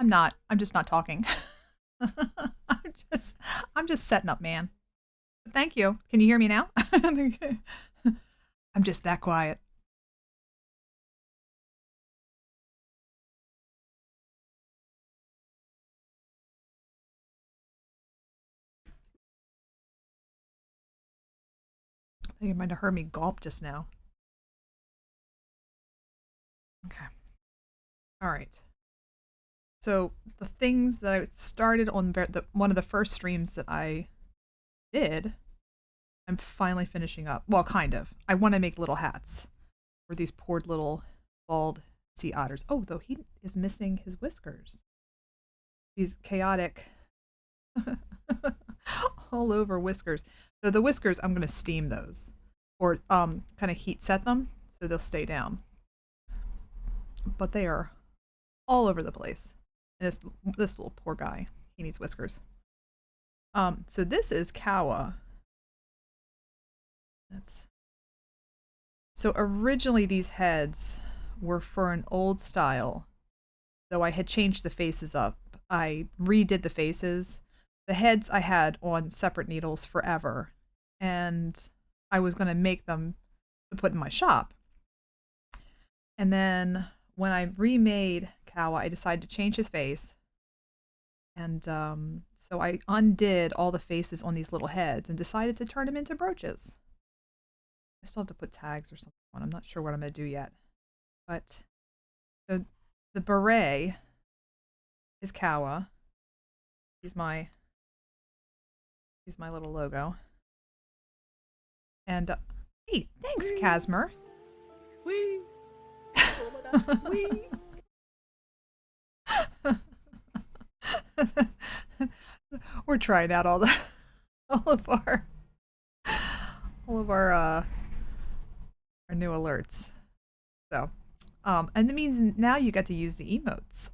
I'm not. I'm just not talking. I'm just I'm just setting up, man. Thank you. Can you hear me now? I'm just that quiet. I think you might have heard me gulp just now. Okay. All right. So the things that I started on one of the first streams that I did, I'm finally finishing up. Well, kind of. I want to make little hats for these poor little bald sea otters. Oh, though he is missing his whiskers. These chaotic, all over whiskers. So the whiskers, I'm gonna steam those, or kind of heat set them so they'll stay down. But they are all over the place. And this little poor guy, he needs whiskers. So this is Kawa. So originally these heads were for an old style, though I had changed the faces up. I redid the faces. The heads I had on separate needles forever, and I was going to make them to put in my shop. And then when I remade Kawa, I decided to change his face. And so I undid all the faces on these little heads and decided to turn them into brooches. I still have to put tags or something on. I'm not sure what I'm going to do yet. But the beret is Kawa. He's my little logo. And hey, thanks, wee. Casmer. Wee. Oh my God. Wee. We're trying out all of our new alerts. So, and that means now you get to use the emotes.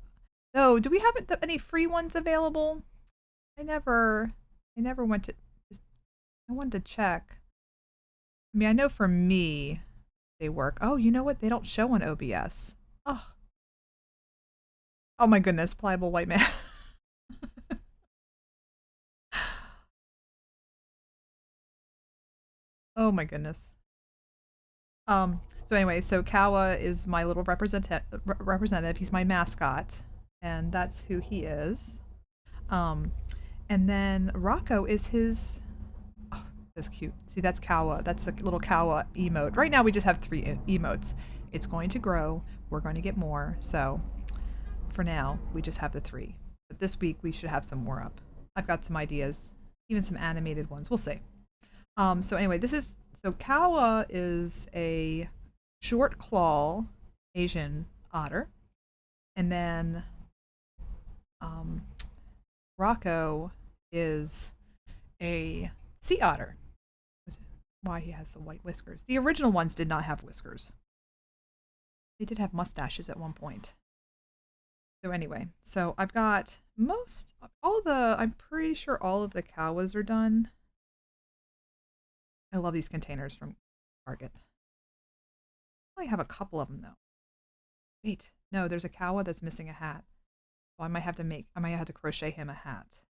So, do we have any free ones available? I never went to. I wanted to check. I mean, I know for me, they work. Oh, you know what? They don't show on OBS. Oh, oh my goodness, pliable white man. Oh my goodness. So anyway, so Kawa is my little representative. He's my mascot, and that's who he is. And then Rocco is his. Oh, that's cute. See, that's Kawa. That's a little Kawa emote. Right now, we just have 3 emotes. It's going to grow. We're going to get more. So for now, we just have the 3. But this week, we should have some more up. I've got some ideas, even some animated ones. We'll see. So anyway, so Kawa is a short claw Asian otter, and then Rocco is a sea otter. Why he has the white whiskers. The original ones did not have whiskers. They did have mustaches at one point. So anyway, so I've got I'm pretty sure all of the Kawas are done. I love these containers from Target. I have a couple of them though. Wait, no, there's a Kawa that's missing a hat. So I might have to crochet him a hat.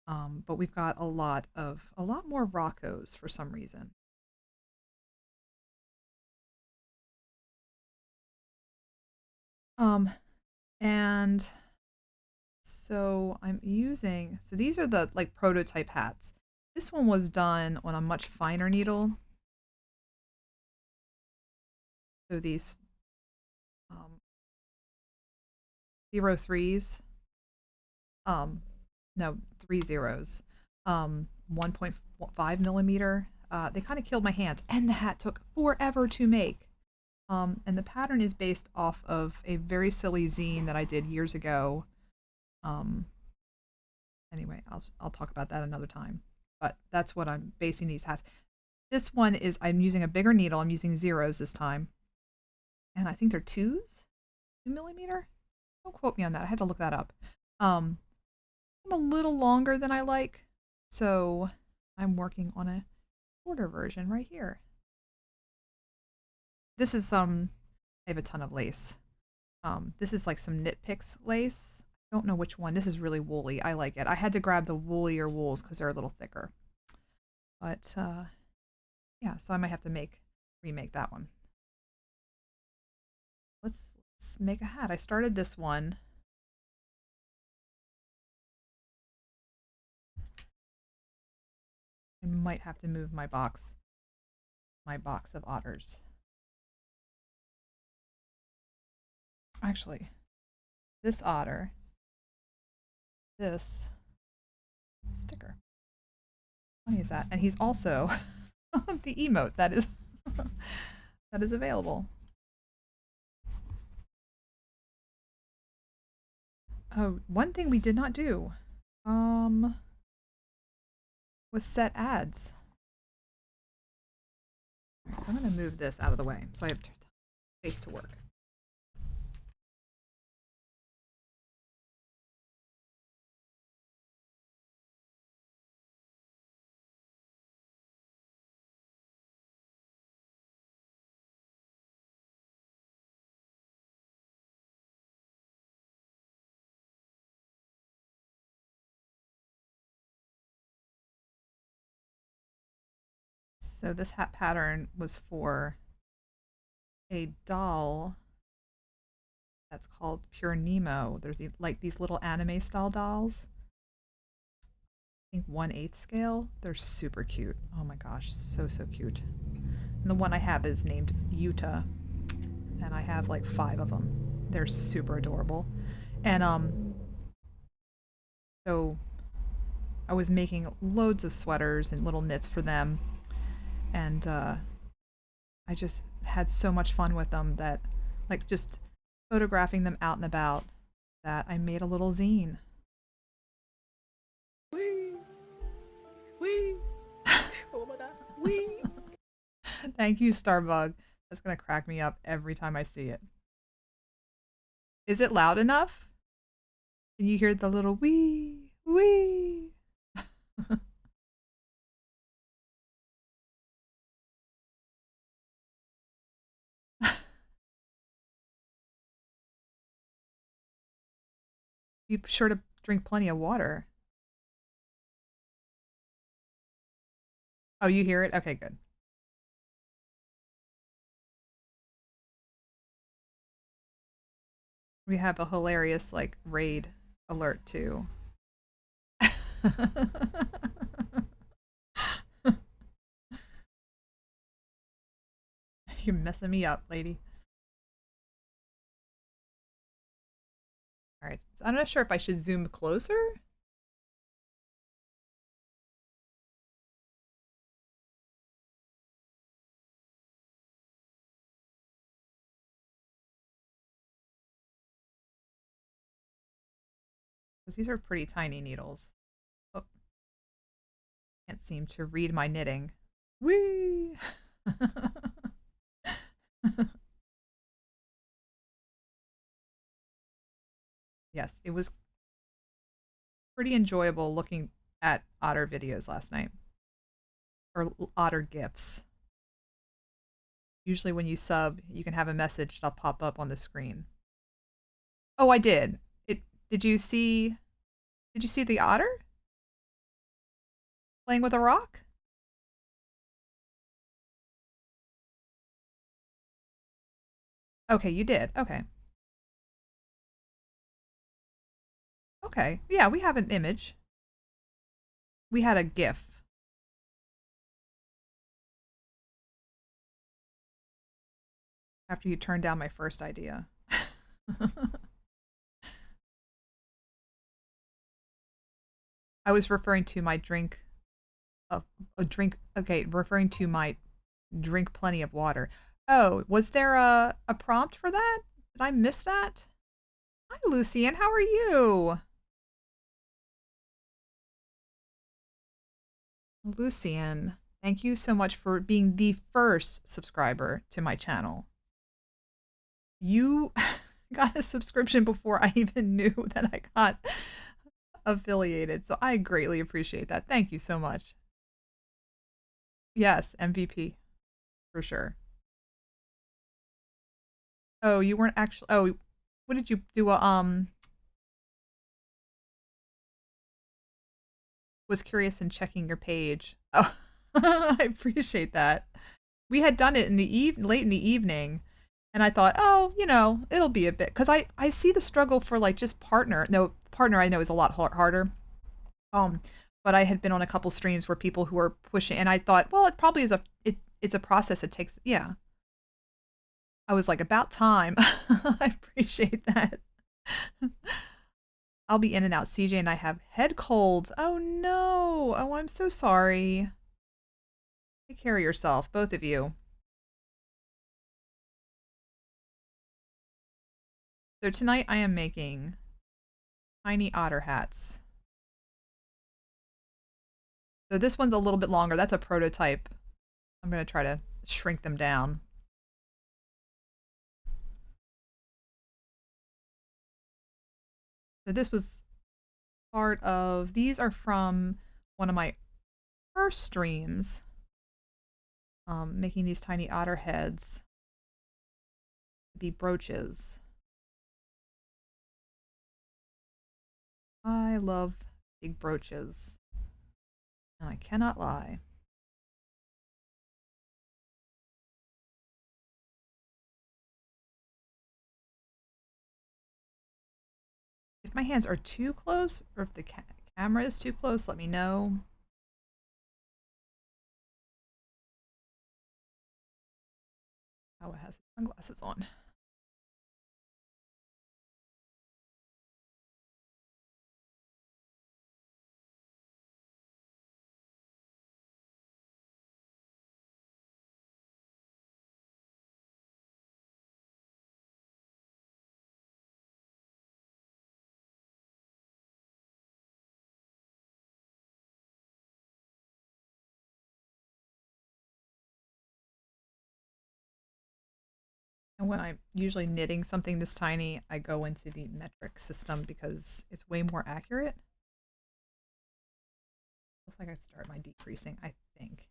But we've got a lot more Roccos for some reason. And so so these are the like prototype hats. This one was done on a much finer needle. So these 03s, no, 3 zeros, 1.5 millimeter. They kind of killed my hands, and the hat took forever to make. And the pattern is based off of a very silly zine that I did years ago. Anyway, I'll talk about that another time. But that's what I'm basing these hats. This one is I'm using a bigger needle. I'm using zeros this time, and I think they're 2s, 2 millimeter. Don't quote me on that. I had to look that up. I'm a little longer than I like, so I'm working on a shorter version right here. This is I have a ton of lace. This is like some Knit Picks lace. I don't know which one. This is really woolly. I like it. I had to grab the woolier wools because they're a little thicker. But yeah, so I might have to remake that one. Let's make a hat. I started this one. I might have to move my box of otters. Actually, this otter, this sticker. How funny is that? And he's also the emote that is that is available. Oh, one thing we did not do was set ads. All right, so I'm going to move this out of the way so I have space to work. So this hat pattern was for a doll that's called Pure Nemo. There's like these little anime style dolls. I think 1/8 scale. They're super cute. Oh my gosh, so cute. And the one I have is named Yuta, and I have like 5 of them. They're super adorable. And so I was making loads of sweaters and little knits for them, and I just had so much fun with them that, like, just photographing them out and about, that I made a little zine. Wee! Wee! Oh my god! Wee! Thank you, Starbug. That's gonna crack me up every time I see it. Is it loud enough? Can you hear the little wee, wee? Be sure to drink plenty of water. Oh, you hear it? Okay, good. We have a hilarious, like, raid alert too. You're messing me up, lady. All right, so I'm not sure if I should zoom closer. Because these are pretty tiny needles. Oh, can't seem to read my knitting. Whee! Yes, it was pretty enjoyable looking at otter videos last night. Or otter gifs. Usually when you sub, you can have a message that'll pop up on the screen. Oh, I did. Did you see the otter playing with a rock? Okay, you did. Okay. Okay. Yeah, we have an image. We had a GIF. After you turned down my first idea. I was referring to my drink referring to my drink plenty of water. Oh, was there a prompt for that? Did I miss that? Hi, Lucian. How are you? Lucian, thank you so much for being the first subscriber to my channel. You got a subscription before I even knew that I got affiliated, so I greatly appreciate that. Thank you so much. Yes, MVP, for sure. Oh, you weren't actually. Oh, What did you do? Was curious in checking your page. Oh, I appreciate that. We had done it in the late in the evening, and I thought, oh, it'll be a bit because I see the struggle for like just partner. No, partner I know is a lot harder. Um, but I had been on a couple streams where people who are pushing, and I thought, well, it probably is it's a process. It takes, yeah. I was like, about time. I appreciate that. I'll be in and out. CJ and I have head colds. Oh no. Oh, I'm so sorry. Take care of yourself, both of you. So tonight I am making tiny otter hats. So this one's a little bit longer. That's a prototype. I'm going to try to shrink them down. So this was part of, these are from one of my first streams, making these tiny otter heads to be brooches. I love big brooches, and I cannot lie. If my hands are too close, or if the camera is too close, let me know. Oh, it has sunglasses on. And when I'm usually knitting something this tiny, I go into the metric system because it's way more accurate. Looks like I start my decreasing, I think.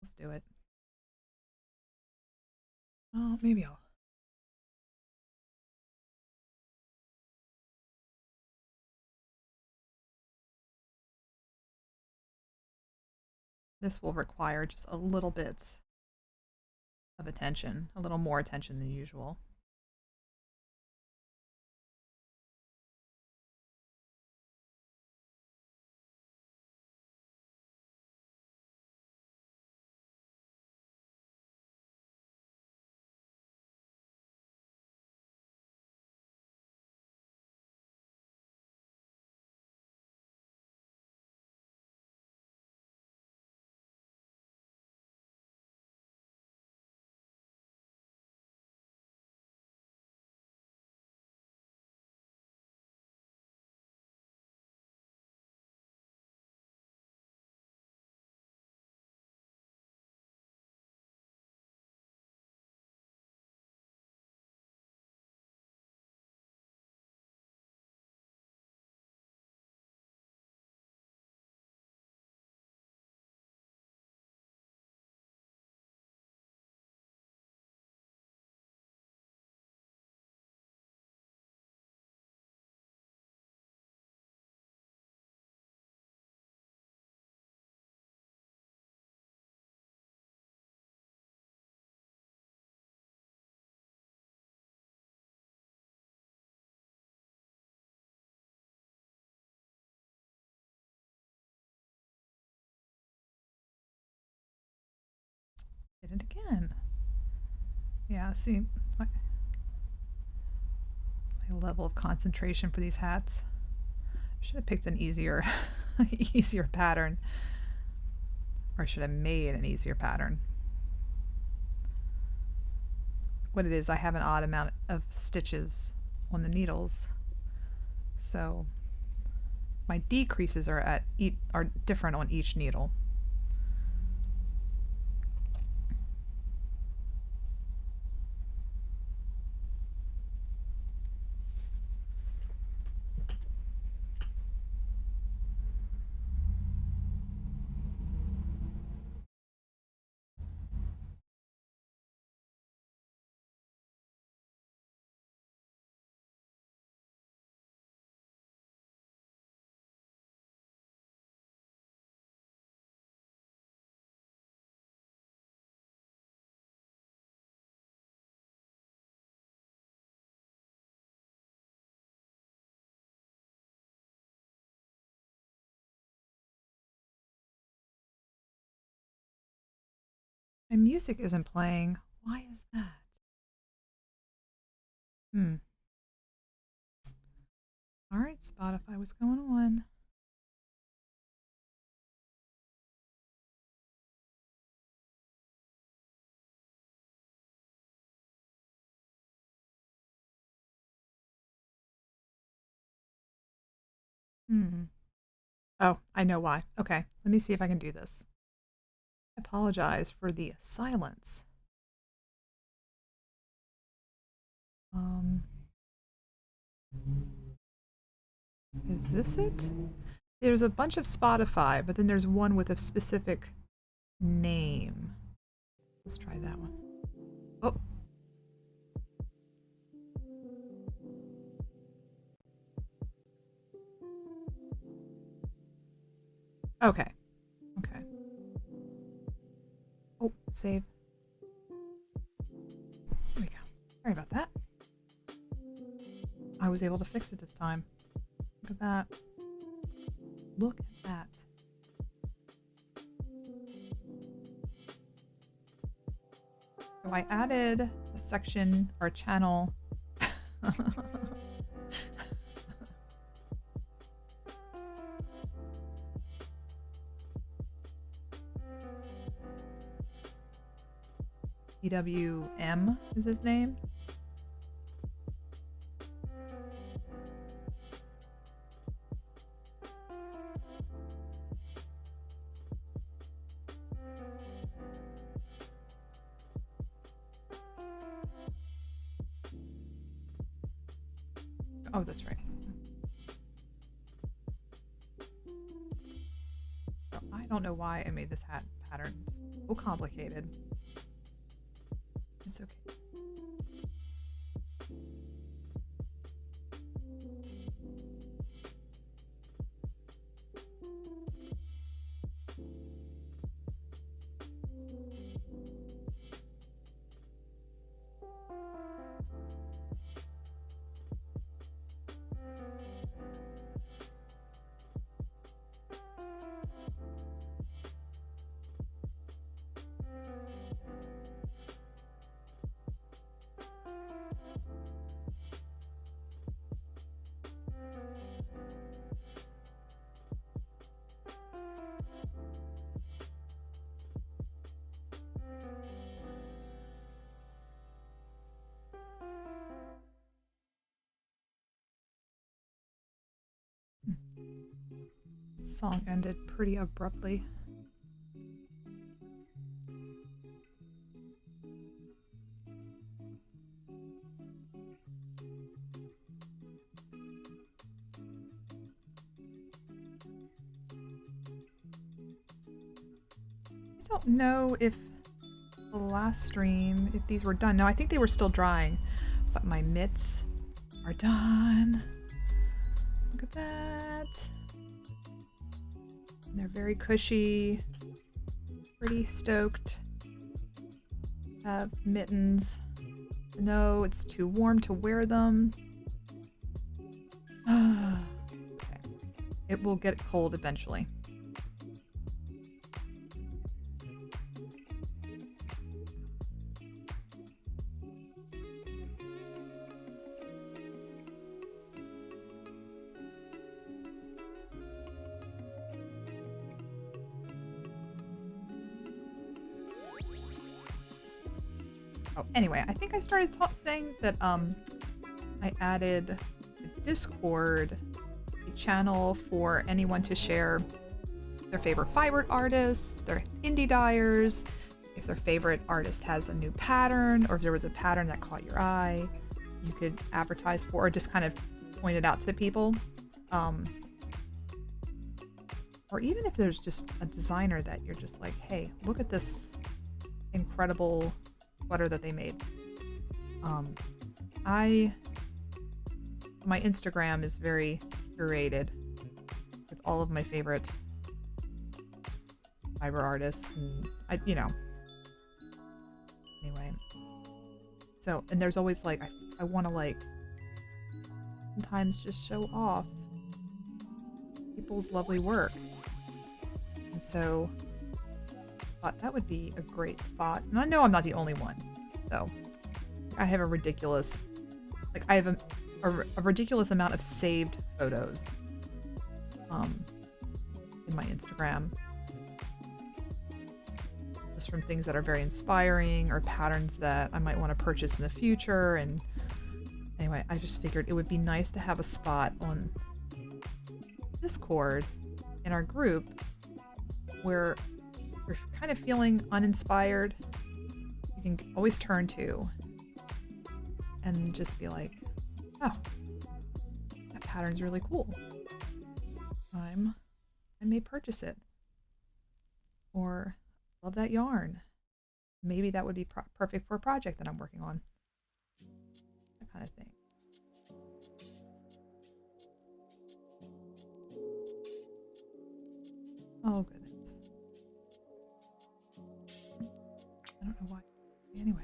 Let's do it. Oh, maybe I'll. This will require just a little bit of attention, a little more attention than usual. Did it again. Yeah, see, my level of concentration for these hats. I should have picked an easier, easier pattern. Or I should have made an easier pattern. What it is, I have an odd amount of stitches on the needles. So my decreases are different on each needle. My music isn't playing. Why is that? All right, Spotify, what's going on? Oh, I know why. Okay, let me see if I can do this. I apologize for the silence. Is this it? There's a bunch of Spotify, but then there's one with a specific name. Let's try that one. Oh. Okay. Okay. Oh, save. There we go. Sorry about that. I was able to fix it this time. Look at that. Look at that. So I added a section or channel. EWM is his name. Oh, that's right. So I don't know why I made this hat pattern so complicated. It's okay. The song ended pretty abruptly. I don't know if the last stream, if these were done. No, I think they were still drying, but my mitts are done. Look at that. And they're very cushy. Pretty stoked. Have mittens. No, it's too warm to wear them. Okay. It will get cold eventually. Oh, anyway, I think I started saying that I added a Discord, a channel for anyone to share their favorite fiber artists, their indie dyers, if their favorite artist has a new pattern, or if there was a pattern that caught your eye, you could advertise for, or just kind of point it out to people. Or even if there's just a designer that you're just like, hey, look at this incredible sweater that they made. My Instagram is very curated with all of my favorite fiber artists, and anyway. So, and there's always like, I want to like sometimes just show off people's lovely work, and so thought that would be a great spot. And I know I'm not the only one. So I have a ridiculous, like I have a ridiculous amount of saved photos in my Instagram. Just from things that are very inspiring or patterns that I might want to purchase in the future. And anyway, I just figured it would be nice to have a spot on Discord in our group where you're kind of feeling uninspired, you can always turn to and just be like, oh, that pattern's really cool. I may purchase it. Or love that yarn. Maybe that would be perfect for a project that I'm working on. That kind of thing. Oh, goodness. I don't know why. Anyway.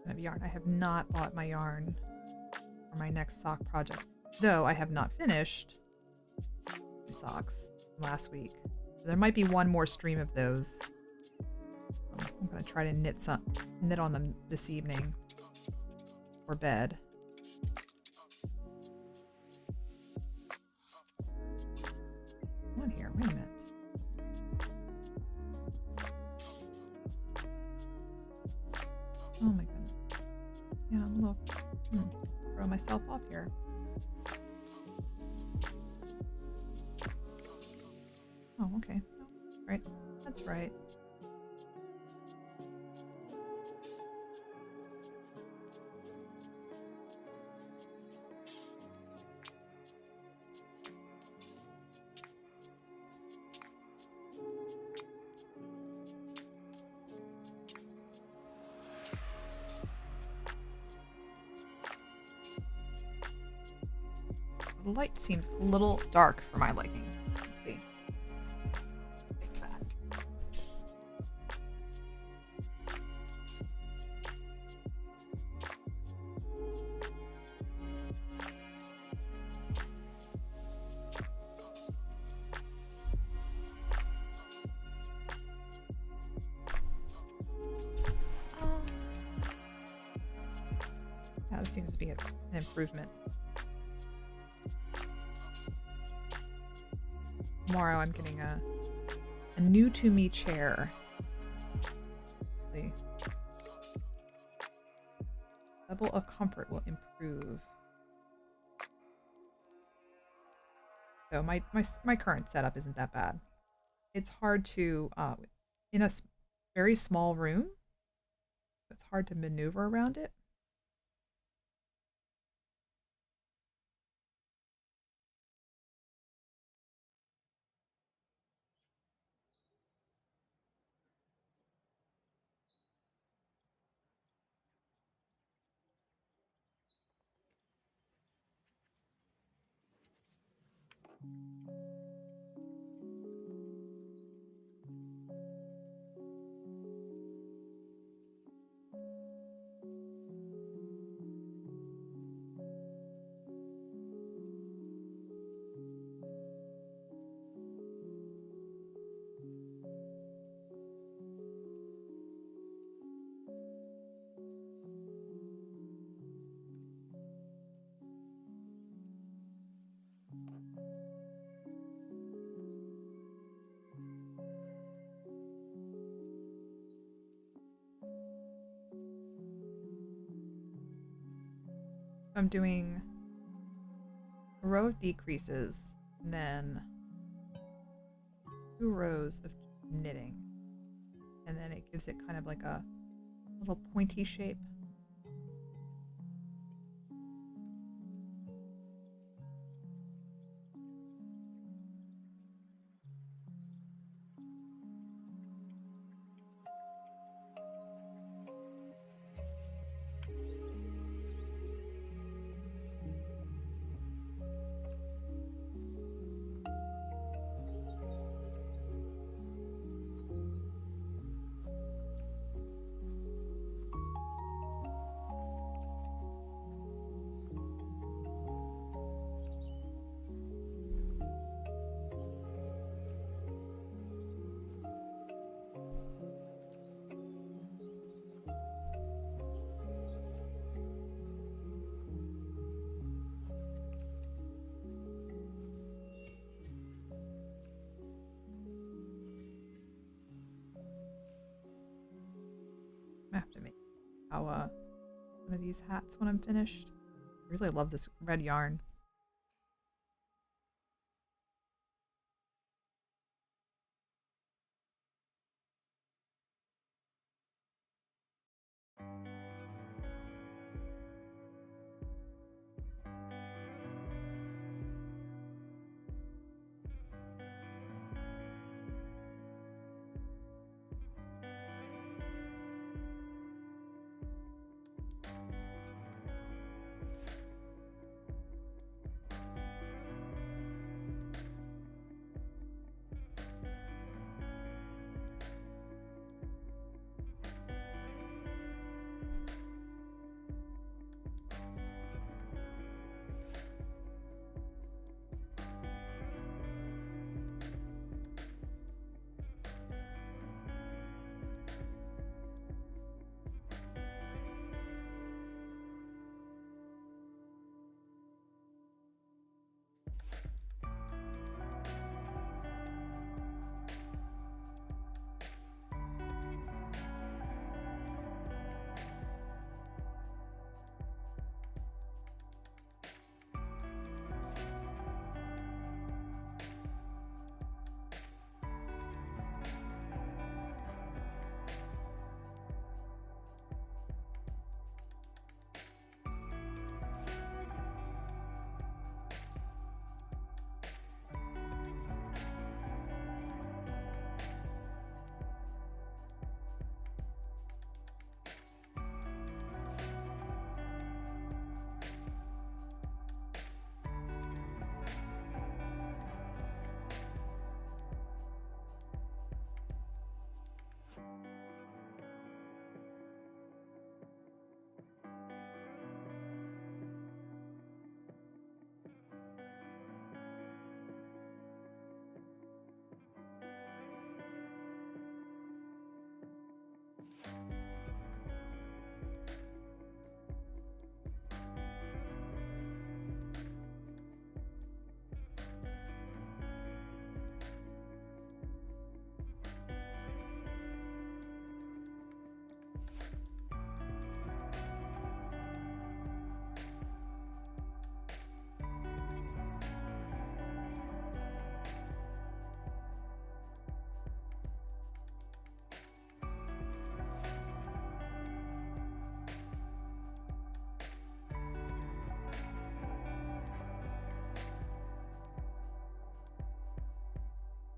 Of yarn. I have not bought my yarn for my next sock project, though I have not finished the socks last week. There might be one more stream of those. I'm gonna try to knit on them this evening for bed. Come on here, wait a minute. Oh my goodness. Yeah, I'm a little throw myself off here. Oh, okay. Right. That's right. The light seems a little dark for my liking. Let's see. Fix that. Yeah, that seems to be an improvement. Tomorrow I'm getting a new to me chair. The level of comfort will improve. So my current setup isn't that bad. It's hard to in a very small room. It's hard to maneuver around it. I'm doing a row of decreases and then 2 rows of knitting, and then it gives it kind of like a little pointy shape. I have to make one of these hats when I'm finished. I really love this red yarn.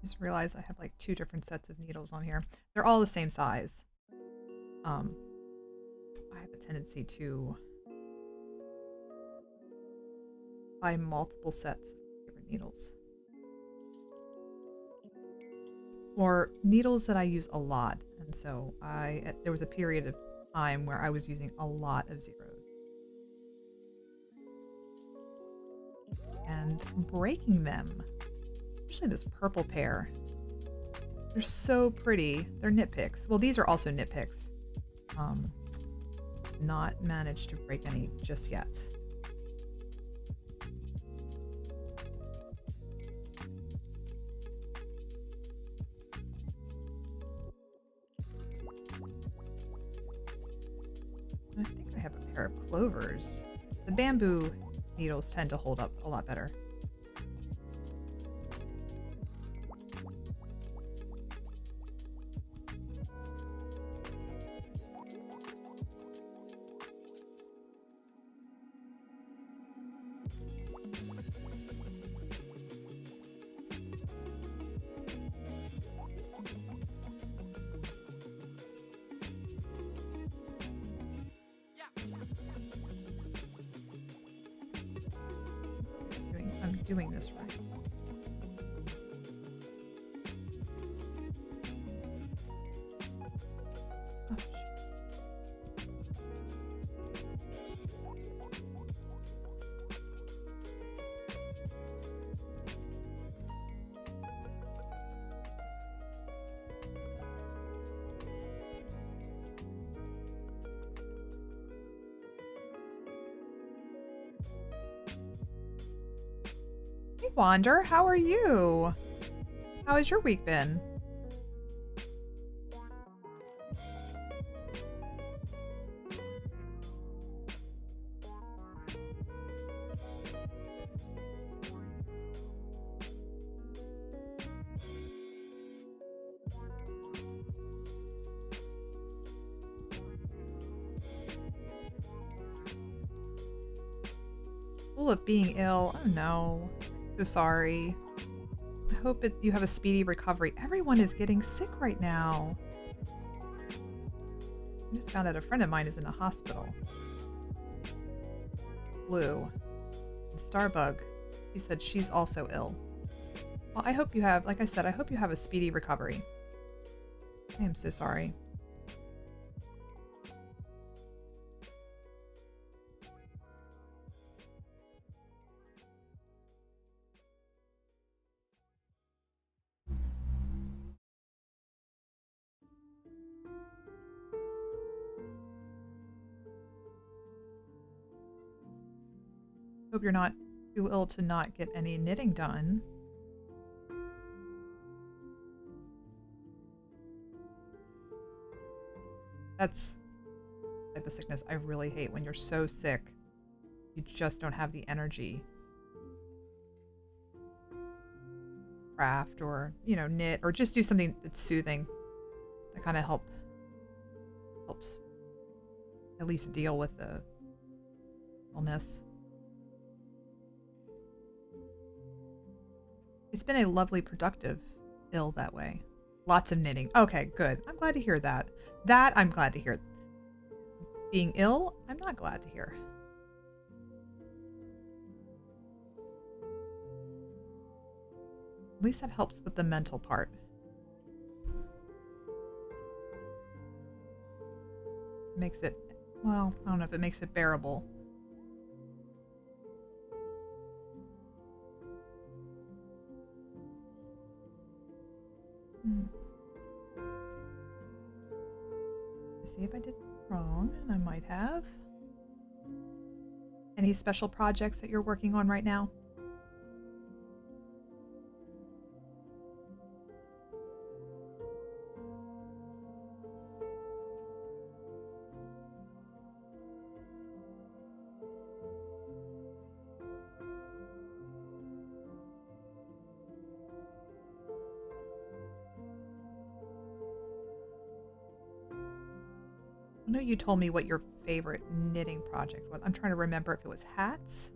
Just realized I have like 2 different sets of needles on here. They're all the same size. I have a tendency to buy multiple sets of different needles. Or needles that I use a lot. And so there was a period of time where I was using a lot of zeros. And breaking them, especially this purple pair. They're so pretty. They're knit picks. Well, these are also knit picks. Not managed to break any just yet. I think I have a pair of clovers. The bamboo needles tend to hold up a lot better. I'm doing this right. Oh, hey, Wander, how are you? How has your week been? Full of being ill. Oh no. So sorry. I hope you have a speedy recovery. Everyone is getting sick right now. I just found out a friend of mine is in a hospital. Flu. And Starbug. She said she's also ill. Well, I hope you have, like I said, I hope you have a speedy recovery. I am so sorry. Hope you're not too ill to not get any knitting done. That's the type of sickness I really hate, when you're so sick you just don't have the energy. Craft or, you know, knit or just do something that's soothing. That kind of helps at least deal with the illness. It's been a lovely, productive ill that way. Lots of knitting. Okay, good. I'm glad to hear that. That I'm glad to hear. Being ill, I'm not glad to hear. At least that helps with the mental part. Makes it, well, I don't know if it makes it bearable. Let's see if I did something wrong, and I might have. Any special projects that you're working on right now? I know you told me what your favorite knitting project was. I'm trying to remember if it was hats.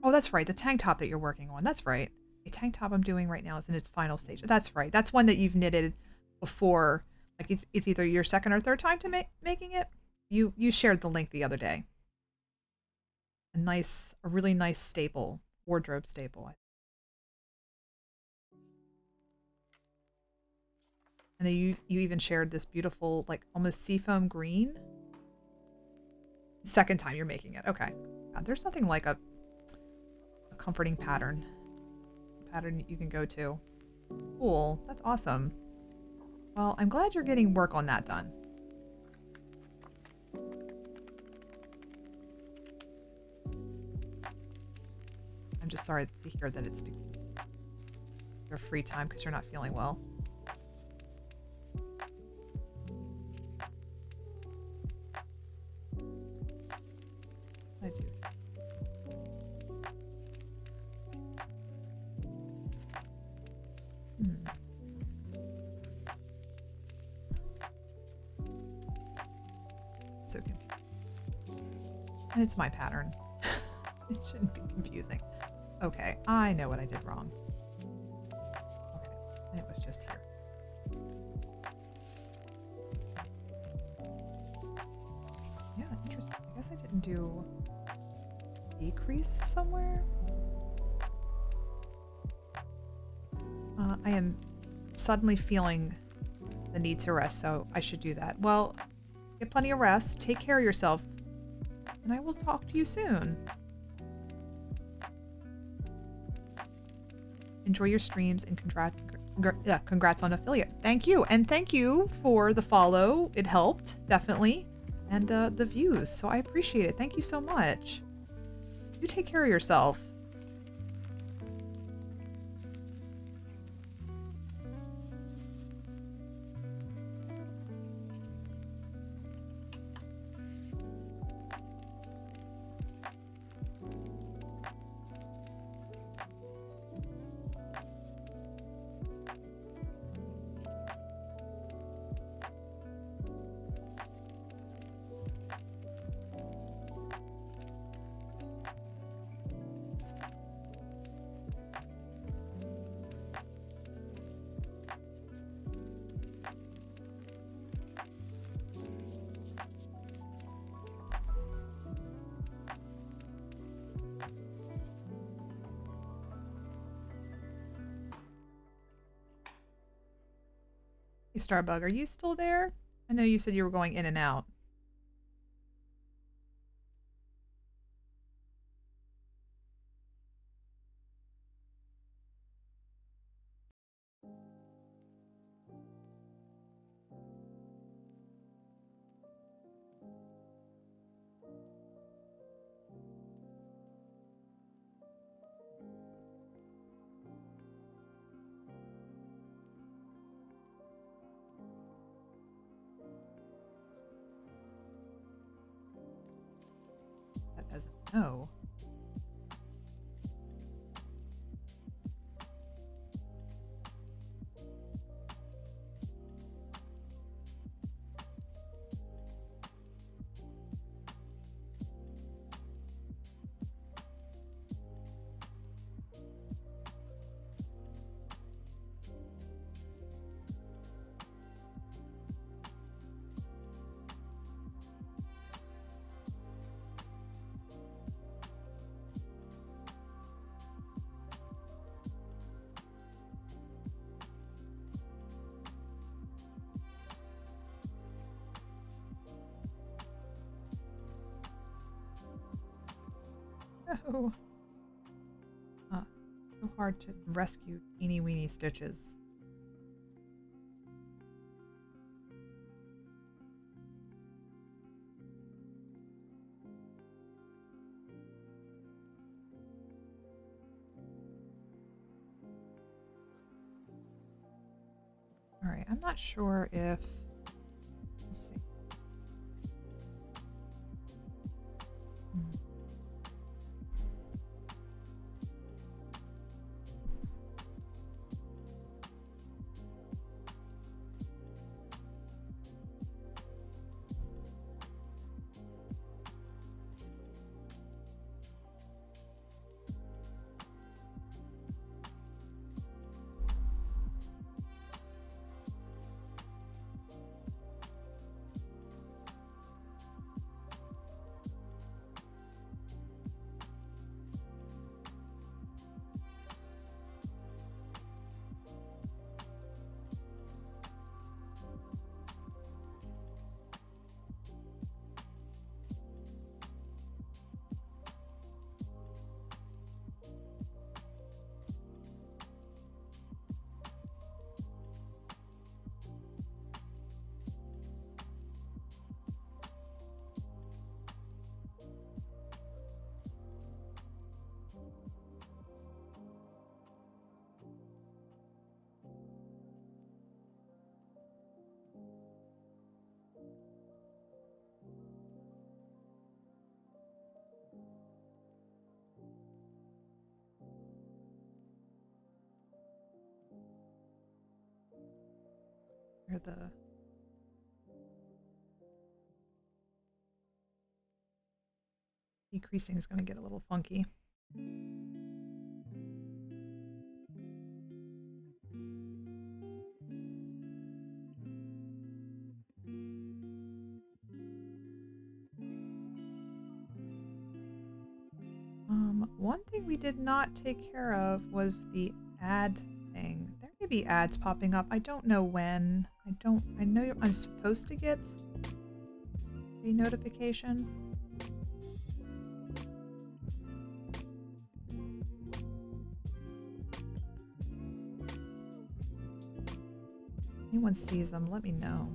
Oh, that's right. The tank top that you're working on. That's right. A tank top I'm doing right now is in its final stage. That's right. That's one that you've knitted before. Like it's either your second or third time to making it. You shared the link the other day. A really nice staple, wardrobe staple. And then you even shared this beautiful, like almost seafoam green. Second time you're making it. Okay. There's nothing like a comforting pattern you can go to. Cool. That's awesome. Well, I'm glad you're getting work on that done. I'm just sorry to hear that it's because your free time because you're not feeling well. I do. So confused. And it's my pattern. It shouldn't be confusing. Okay, I know what I did wrong. Okay, and it was just here. Yeah, interesting. I guess I didn't do decrease somewhere. I am suddenly feeling the need to rest, so I should do that. Well, get plenty of rest, take care of yourself, and I will talk to you soon. Enjoy your streams and congrats on affiliate. Thank you. And thank you for the follow. It helped, definitely. And the views. So I appreciate it. Thank you so much. You take care of yourself. Hey, Starbug, are you still there? I know you said you were going in and out. That doesn't know. No. So hard to rescue teeny weeny Stitches. Alright, I'm not sure if... Let's see. Or the decreasing is going to get a little funky. One thing we did not take care of was the ad thing. There may be ads popping up. I don't know when. I know I'm supposed to get a notification. Anyone sees them, let me know.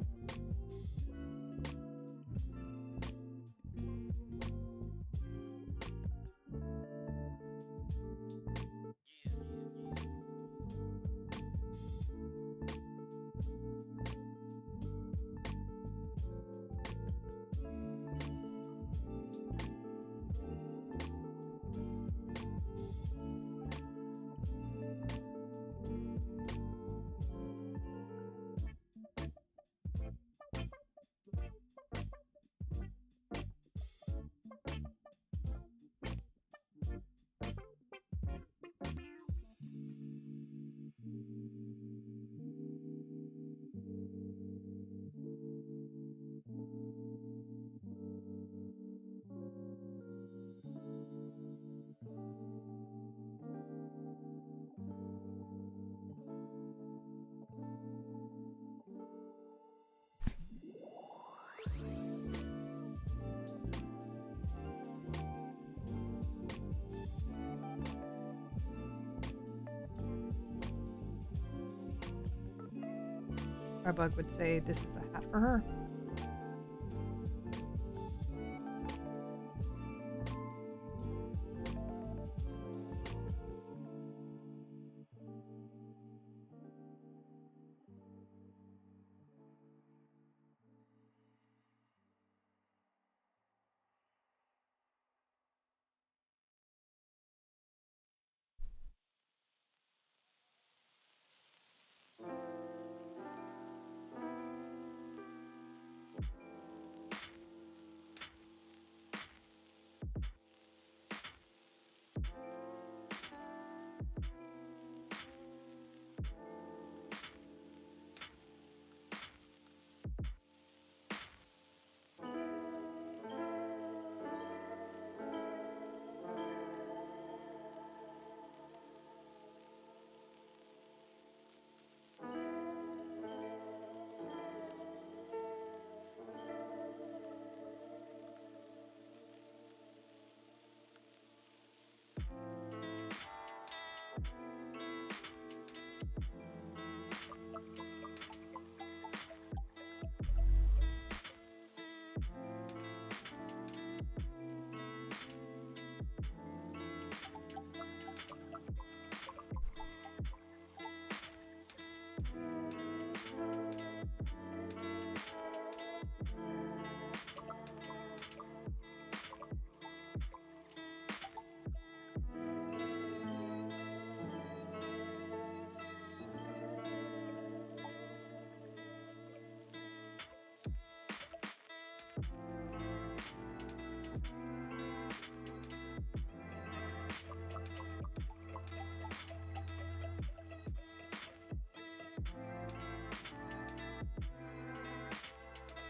Bug would say this is a hat for her.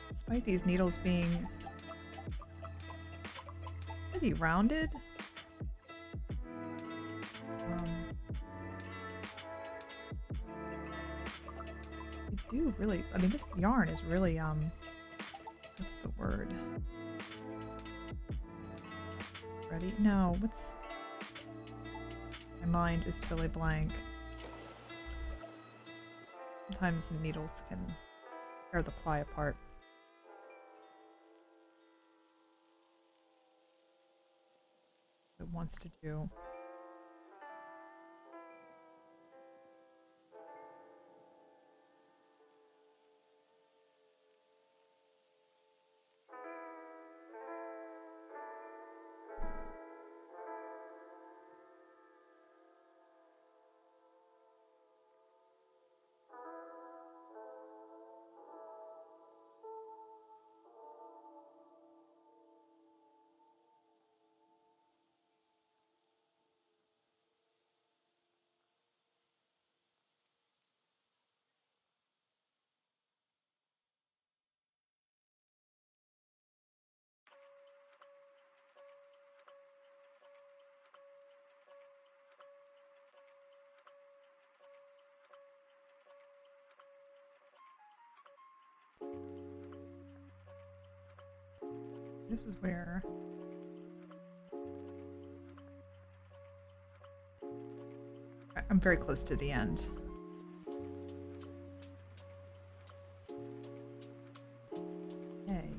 Despite these needles being pretty rounded, they do really, I mean, this yarn is really, what's the word? Ready? No, what's, my mind is totally blank. Sometimes the needles can tear the ply apart. It wants to do. This is where I'm very close to the end. Okay.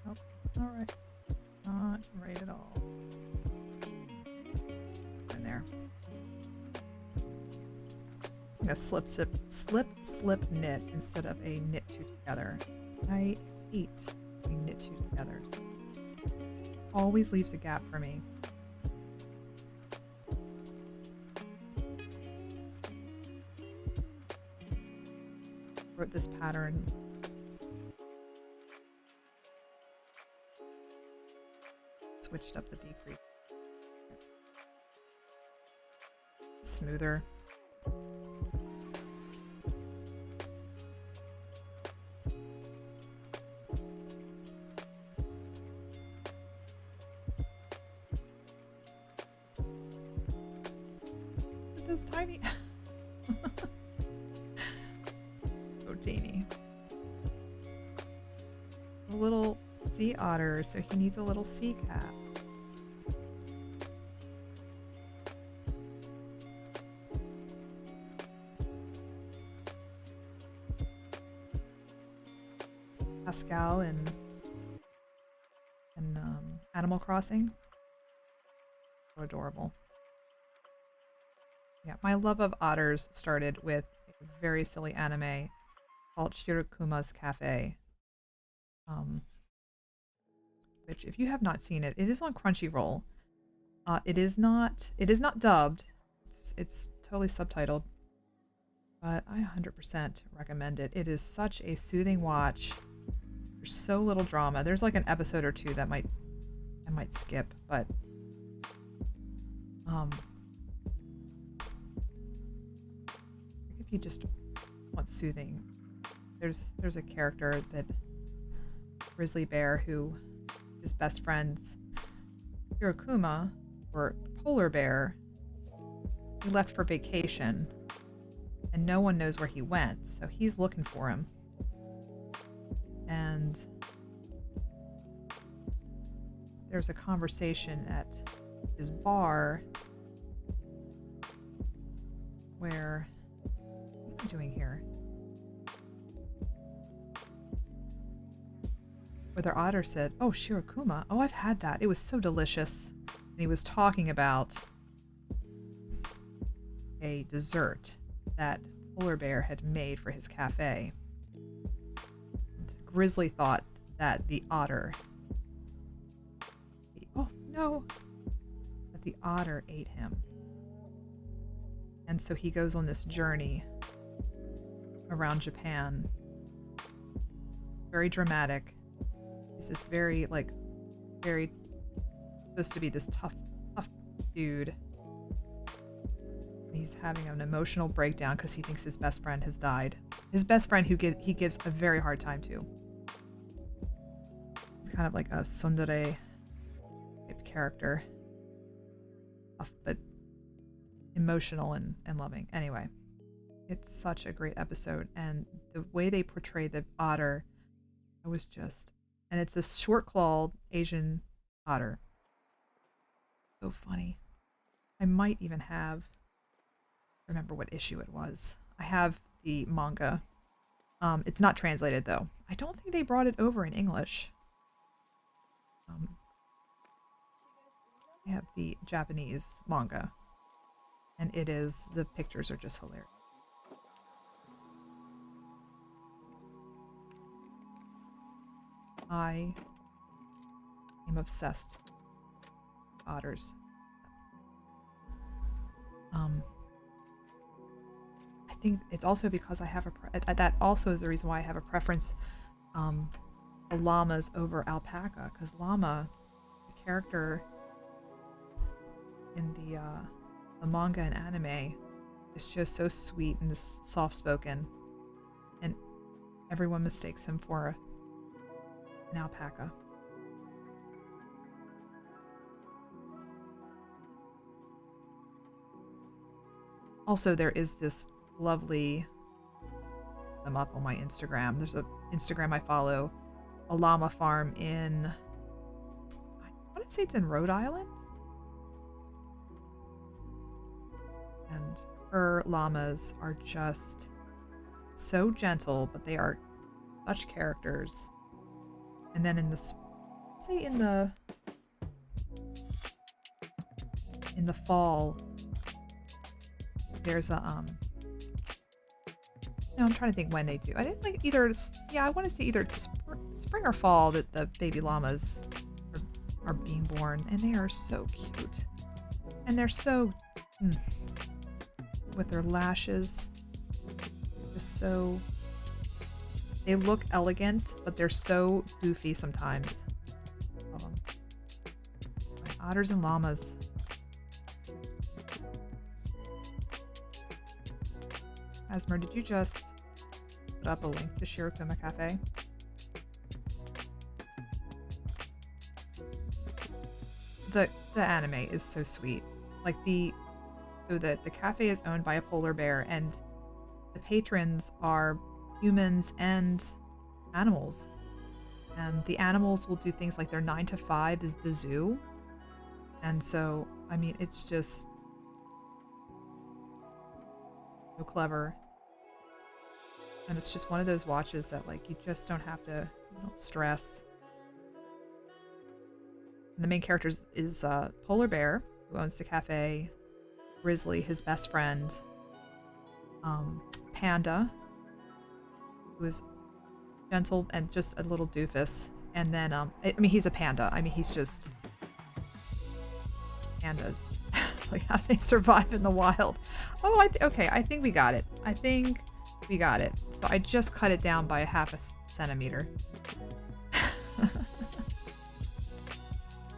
Oh, all right. Not right at all. In there. I'm gonna slip, knit instead of a knit two together. I hate doing knit two togethers. Always leaves a gap for me. Wrote this pattern. Switched up the decrease. Smoother. This tiny. So teeny. A little sea otter, so he needs a little sea cap. Pascal and Animal Crossing. So adorable. Yeah, my love of otters started with a very silly anime called Shirokuma's Cafe. Which, if you have not seen it, it is on Crunchyroll. It is not dubbed. It's totally subtitled. But I 100% recommend it. It is such a soothing watch. There's so little drama. There's like an episode or two that I might skip, but if you just want soothing, there's a character that Grizzly Bear who his best friend's Hirokuma, or Polar Bear, he left for vacation and no one knows where he went, so he's looking for him. And there's a conversation at his bar where, what am I doing here? Where their otter said, "Oh, Shirokuma. Oh, I've had that. It was so delicious." And he was talking about a dessert that Polar Bear had made for his cafe. Grizzly thought that the otter, that the otter ate him. And so he goes on this journey around Japan. Very dramatic. He's this very supposed to be this tough dude. He's having an emotional breakdown because he thinks his best friend has died. His best friend who he gives a very hard time to. He's kind of like a tsundere type character. Tough, but emotional and loving. Anyway, it's such a great episode. And the way they portray the otter, I was just... And it's a short-clawed Asian otter. So funny. I might even have... remember what issue it was. I have the manga. It's not translated though. I don't think they brought it over in English. I have the Japanese manga, and the pictures are just hilarious. I am obsessed with otters. I think it's also because I have that also is the reason why I have a preference for llamas over alpaca, because llama, the character in the the manga and anime is just so sweet and just soft-spoken, and everyone mistakes him for an alpaca. Also, there is this lovely, I'm up on my Instagram. There's a Instagram I follow, a llama farm in, I want to say it's in Rhode Island. And her llamas are just so gentle, but they are such characters. And then in this, say in the fall, there's a no, I'm trying to think when they do. I think like either, yeah, I want to say either it's spring or fall that the baby llamas are being born, and they are so cute, and they're so with their lashes, just so, they look elegant, but they're so goofy sometimes. Love 'em. Otters and llamas. Asmer, did you just put up a link to Shirokuma Cafe? The anime is so sweet. Like the cafe is owned by a polar bear, and the patrons are humans and animals. And the animals will do things like their 9 to 5 is the zoo. And so, I mean, it's just so clever. And it's just one of those watches that, like, you just don't have to, stress. And the main character is Polar Bear, who owns the cafe, Grizzly, his best friend, Panda, who is gentle and just a little doofus, and then, I mean, he's a panda. I mean, he's just pandas. Like, how do they survive in the wild? Oh, okay, I think we got it. I think we got it. So I just cut it down by a half a centimeter.